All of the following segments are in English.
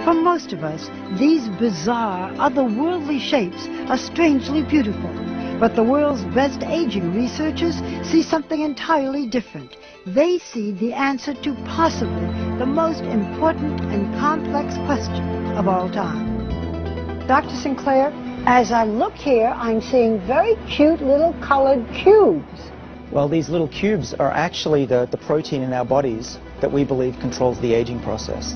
For most of us, these bizarre, otherworldly shapes are strangely beautiful. But the world's best aging researchers see something entirely different. They see the answer to possibly the most important and complex question of all time. Dr. Sinclair, as I look here, I'm seeing very cute little colored cubes. Well, these little cubes are actually the protein in our bodies that we believe controls the aging process.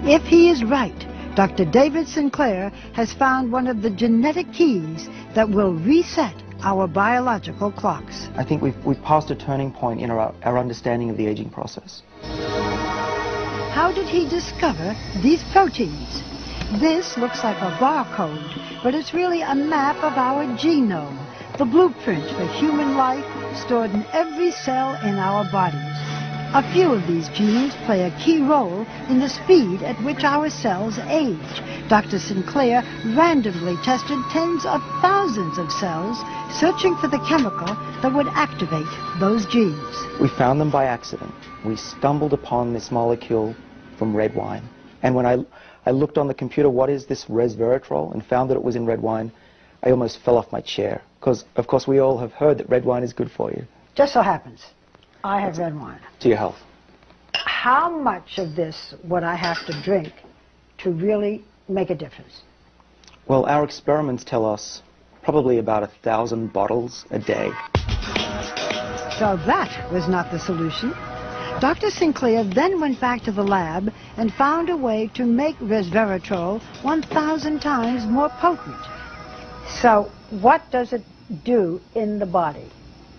If he is right, Dr. David Sinclair has found one of the genetic keys that will reset our biological clocks. I think we've passed a turning point in our understanding of the aging process. How did he discover these proteins? This looks like a barcode, but it's really a map of our genome, the blueprint for human life stored in every cell in our bodies. A few of these genes play a key role in the speed at which our cells age. Dr. Sinclair randomly tested tens of thousands of cells, searching for the chemical that would activate those genes. We found them by accident. We stumbled upon this molecule from red wine. And when I looked on the computer, what is this resveratrol, and found that it was in red wine, I almost fell off my chair. Because, of course, we all have heard that red wine is good for you. Just so happens, I have red wine. To your health. How much of this would I have to drink to really make a difference? Well, our experiments tell us probably about 1,000 bottles a day. So that was not the solution. Dr. Sinclair then went back to the lab and found a way to make resveratrol 1,000 times more potent. So what does it do in the body?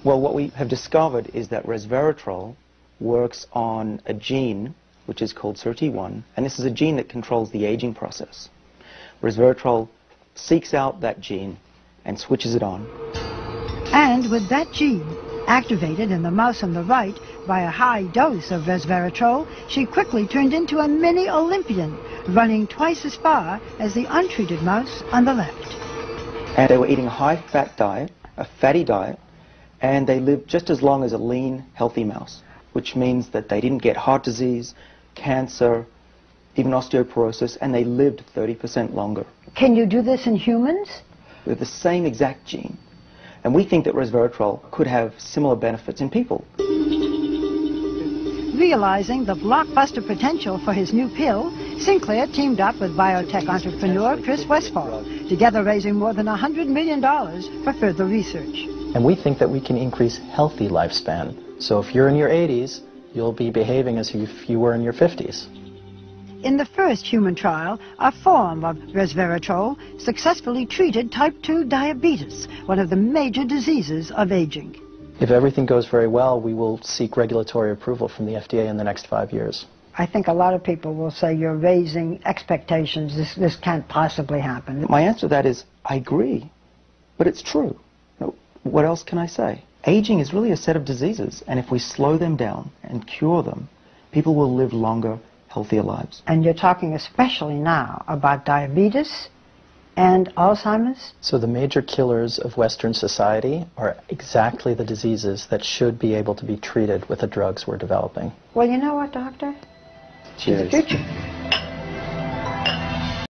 Well, what we have discovered is that resveratrol works on a gene which is called SIRT1, and this is a gene that controls the aging process. Resveratrol seeks out that gene and switches it on. And with that gene activated in the mouse on the right by a high dose of resveratrol, she quickly turned into a mini Olympian, running twice as far as the untreated mouse on the left. And they were eating a high-fat diet, a fatty diet, and they lived just as long as a lean, healthy mouse, which means that they didn't get heart disease, cancer, even osteoporosis, and they lived 30% longer. Can you do this in humans? With the same exact gene. And we think that resveratrol could have similar benefits in people. Realizing the blockbuster potential for his new pill, Sinclair teamed up with biotech entrepreneur Chris Westphal, together raising more than $100 million for further research. And we think that we can increase healthy lifespan. So if you're in your 80s, you'll be behaving as if you were in your 50s. In the first human trial, a form of resveratrol successfully treated type 2 diabetes, one of the major diseases of aging. If everything goes very well, we will seek regulatory approval from the FDA in the next 5 years. I think a lot of people will say you're raising expectations. This can't possibly happen. My answer to that is, I agree, but it's true. What else can I say? Aging is really a set of diseases, and if we slow them down and cure them, people will live longer, healthier lives. And you're talking especially now about diabetes and Alzheimer's? So the major killers of Western society are exactly the diseases that should be able to be treated with the drugs we're developing. Well, you know what, Doctor? Cheers. The future.